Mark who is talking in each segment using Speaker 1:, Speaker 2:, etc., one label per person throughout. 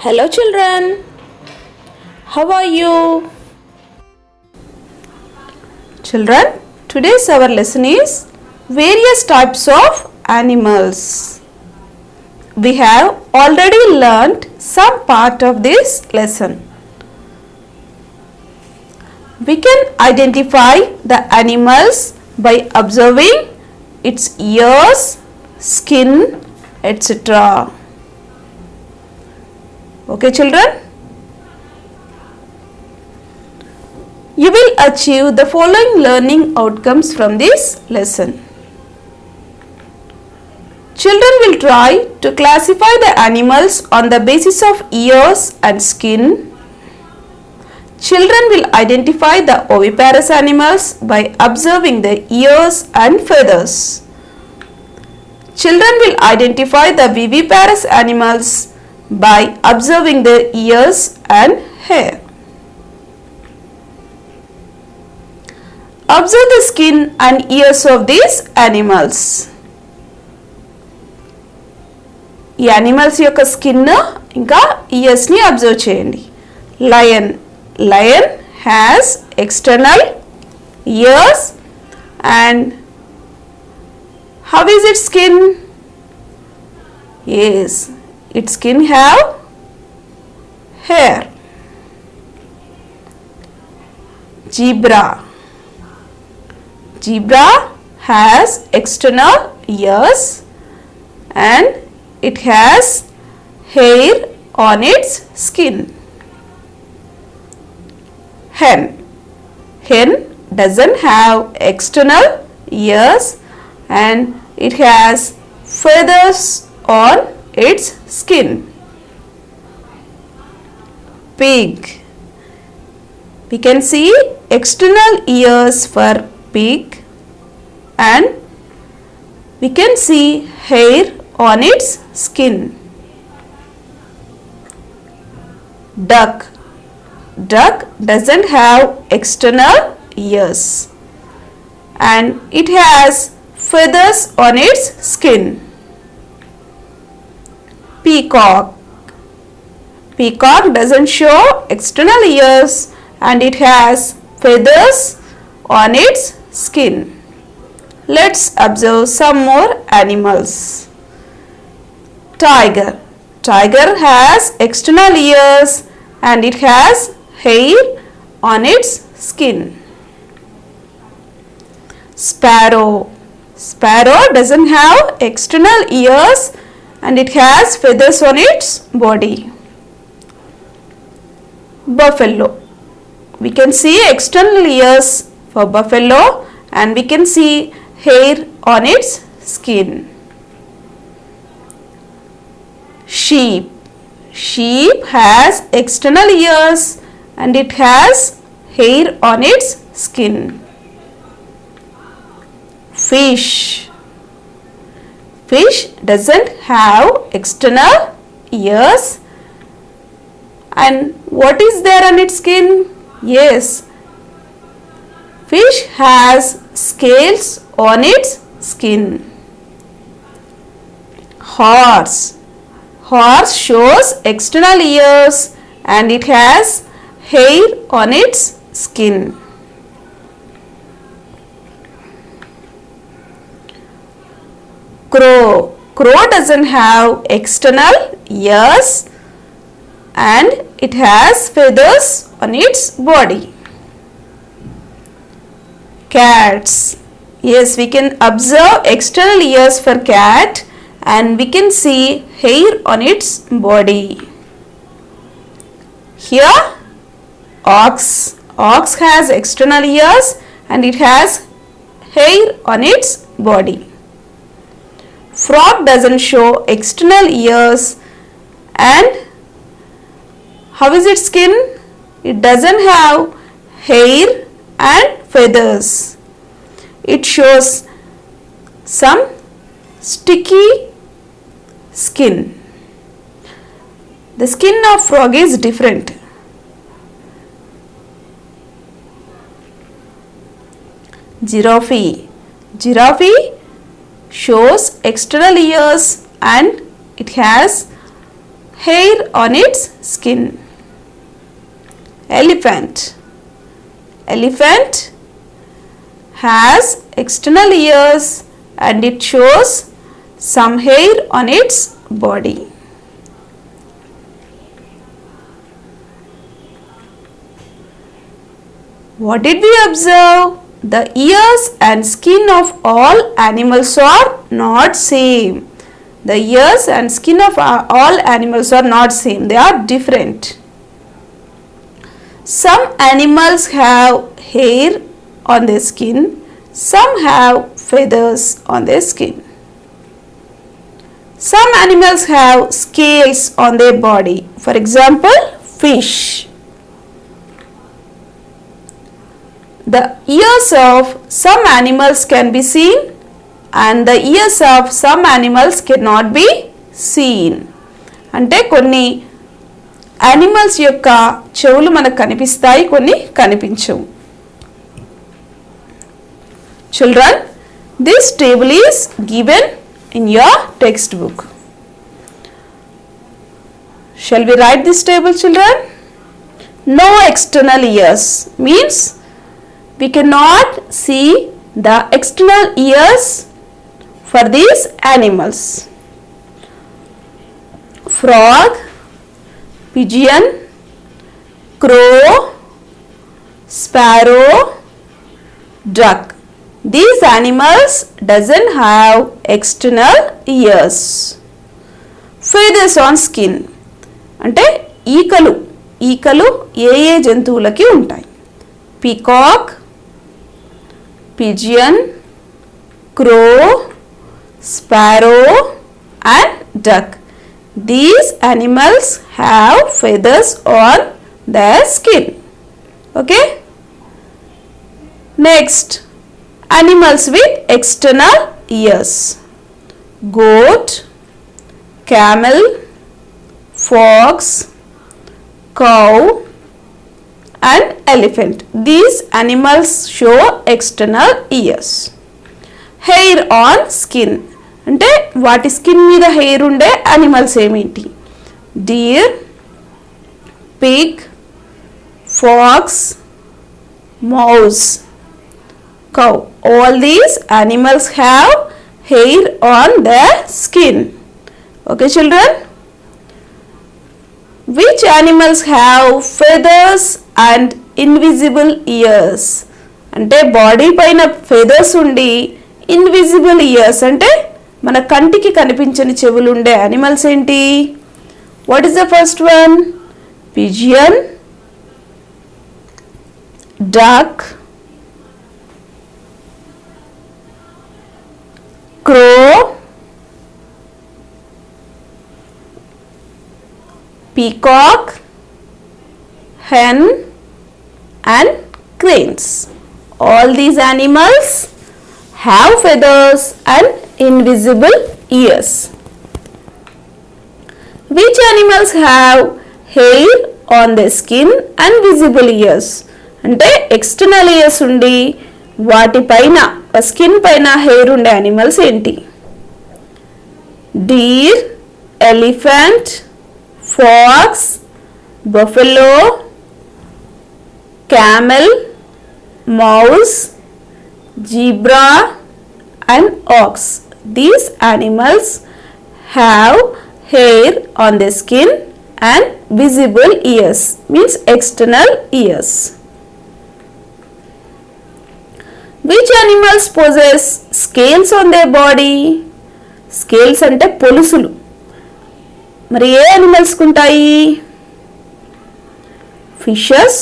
Speaker 1: Hello children, how are you? Children, today's our lesson is various types of animals. We have already learnt some part of this lesson. We can identify the animals by observing its ears, skin, etc. Okay children? You will achieve the following learning outcomes from this lesson. Children will try to classify the animals on the basis of ears and skin. Children will identify the oviparous animals by observing the ears and feathers. Children will identify the viviparous animals by observing their ears and hair. Observe the skin and ears of these animals. ఈ animals యొక్క skin ఇంకా ears ని observe చేయండి. Lion has external ears and how is its skin? Yes, its skin have hair. Zebra has external ears and it has hair on its skin. Hen doesn't have external ears and it has feathers on its skin. Pig. We can see external ears for pig and we can see hair on its skin. Duck doesn't have external ears and it has feathers on its skin. Peacock doesn't show external ears and it has feathers on its skin. Let's observe some more animals. Tiger has external ears and it has hair on its skin. Sparrow doesn't have external ears and it has feathers on its body. Buffalo. We can see external ears for buffalo and we can see hair on its skin. Sheep has external ears and it has hair on its skin. Fish doesn't have external ears and what is there on its skin? Yes, fish has scales on its skin. Horse shows external ears and it has hair on its skin. Crow doesn't have external ears and it has feathers on its body. Cats. Yes, we can observe external ears for cat and we can see hair on its body. Here, ox has external ears and it has hair on its body. Frog doesn't show external ears and how is its skin? It doesn't have hair and feathers. It shows some sticky skin. The skin of frog is different. Giraffe shows external ears and it has hair on its skin. Elephant. Elephant has external ears and it shows some hair on its body. What did we observe? The ears and skin of all animals are not same. The ears and skin of all animals are not same. They are different. Some animals have hair on their skin. Some have feathers on their skin. Some animals have scales on their body. For example, fish. The ears of some animals can be seen and the ears of some animals cannot be seen. అంటే కొన్ని animals యొక్క చెవులు మనకు కనిపిస్తాయి, కొన్ని కనిపించవు. Children, this table is given in your textbook. Shall we write this table, children? No external ears means we cannot see the external ears for these animals. Frog, pigeon, crow, sparrow, duck. These animals doesn't have external ears. Feathers on skin. అంటే ఈకలు ఏ జంతువులకి ఉంటాయి? Peacock, pigeon, crow, sparrow and duck. These animals have feathers on their skin. Okay? Next, animals with external ears. Goat, camel, fox, cow and elephant. These animals show external ears. Hair on skin. అంటే వాటి skin మీద hair ఉండే animals ఏమిటి? Deer, pig, fox, mouse, cow. All these animals have hair on their skin. Okay, children? Which animals have feathers and invisible ears? అంటే body పైన feathers ఉండి invisible ears అంటే మన కంటికి కనిపించని చెవులు ఉండే యానిమల్స్ ఏంటి? What is the first one? Pigeon, duck, crow, peacock, hen and cranes. All these animals have feathers and invisible ears. Which animals have hair on their skin and visible ears? అంటే external ears ఉండి వాటి పైన skin పైన hair ఉండే animals ఏంటి? Deer, elephant, fox, buffalo, camel, mouse, zebra and ox. These animals have hair on their skin and visible ears means external ears. Which animals possess scales on their body? Scales అంటే పొలుసులు. మరి ఏ animals ఉంటాయి? Fishes,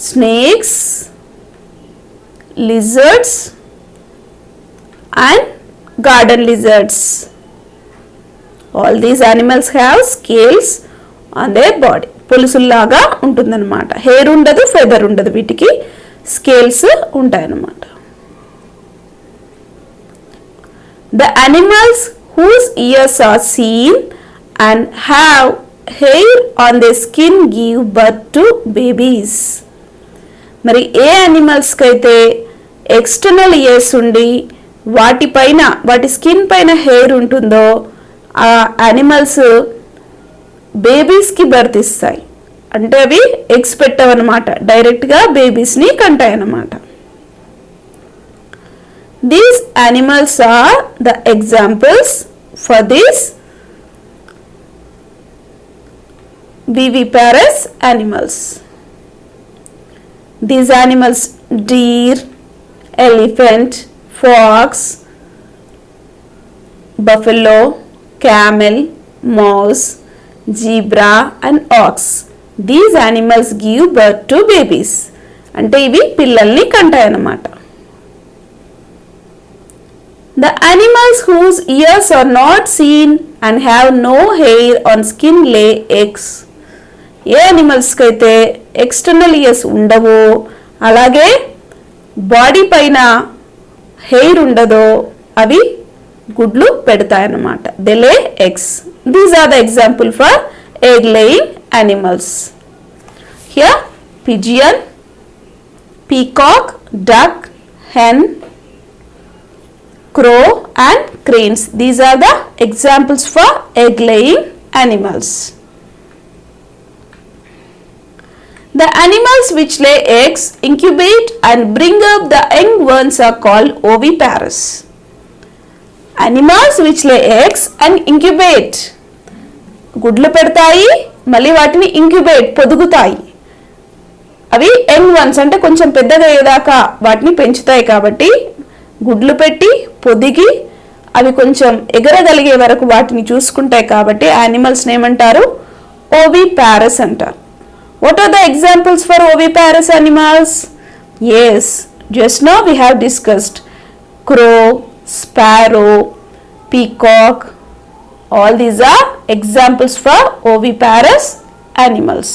Speaker 1: snakes, lizards and garden lizards. All these animals have scales on their body. పొలుసుల్లాగా ఉంటుందన్నమాట. Hair ఉండదు, feather ఉండదు, వీటికి scales ఉంటాయన్నమాట. The animals whose ears are seen and have hair on their skin give birth to babies. మరి ఏ యానిమల్స్కి అయితే external years ఉండి వాటి skin పైన హెయిర్ ఉంటుందో ఆ యానిమల్స్ బేబీస్కి బర్త్ ఇస్తాయి. అంటే అవి ఎగ్స్ పెట్టవన్నమాట, డైరెక్ట్గా బేబీస్ని కంటాయి అన్నమాట. These animals are the examples for these viviparous animals. These animals, deer, elephant, fox, buffalo, camel, mouse, zebra and ox. These animals give birth to babies. అంటే ఇవి పిల్లల్ని కంటాయన్నమాట. The animals whose ears are not seen and have no hair on skin lay eggs. ఏ యానిమల్స్కి అయితే external years ఉండవో, అలాగే body పైన hair ఉండదో అవి గుడ్లు పెడతాయన్నమాట. They lay eggs. These are the example for egg laying animals. Here pigeon, peacock, duck, hen, crow and cranes. These are the examples for egg laying animals. The animals which lay eggs, incubate and bring up the young ones are called oviparous. Animals which lay eggs and incubate, గుడ్లు పెడతాయి, మళ్ళీ వాటిని incubate, పొదుగుతాయి. అవి young ones అంటే కొంచెం పెద్దగా అయ్యేదాకా వాటిని పెంచుతాయి కాబట్టి గుడ్లు పెట్టి పొదిగి అవి కొంచెం ఎగరగలిగే వరకు వాటిని చూసుకుంటాయి కాబట్టి యానిమల్స్ని ఏమంటారు? ఓవిపారస్ అంటారు. What are the examples for oviparous animals? Yes, just now we have discussed crow, sparrow, peacock. All these are examples for oviparous animals.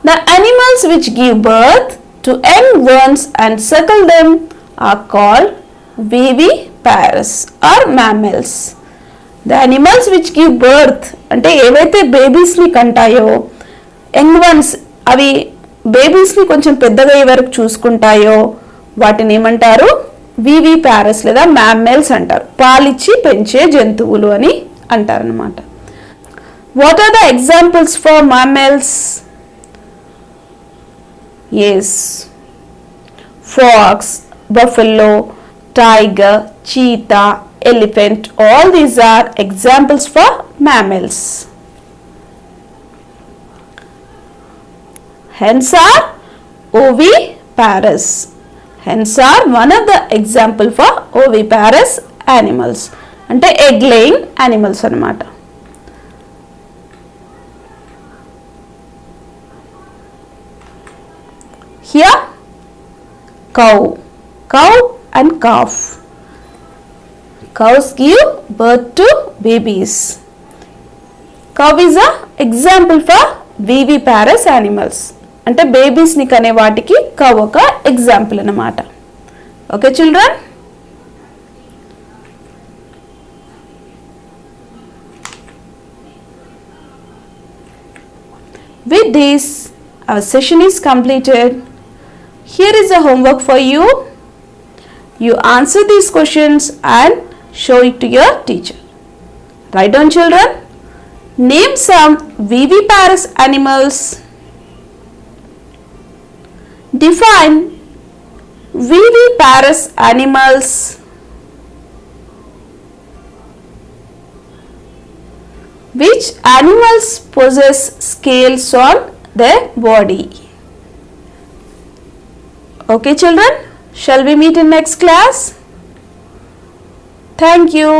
Speaker 1: The animals which give birth to young ones and suckle them are called viviparous or mammals. The animals which give birth అంటే ఏవైతే బేబీస్ని కంటాయో, young ones అవి బేబీస్ని కొంచెం పెద్దగా అయ్యే వరకు చూసుకుంటాయో వాటిని ఏమంటారు? వివిపారస్ లేదా మ్యామ్మల్స్ అంటారు. పాలిచ్చి పెంచే జంతువులు అని అంటారనమాట. What are the examples for mammals? Yes, fox, buffalo, tiger, cheetah, elephant, all these are examples for mammals. Hens are oviparous. Hens are one of the example for oviparous animals. అంటే egg laying animals అన్నమాట. Here cow and calf. Cows give birth to babies. Cow is a example for viviparous animals. అంటే బేబీస్ని కనే వాటికి cow ఒక example అన్నమాట. Okay children, with this our session is completed. Here is a homework for you. You answer these questions and show it to your teacher. Write down children. Name some viviparous animals. Define viviparous animals. Which animals possess scales on their body? Okay children, shall we meet in next class? Thank you.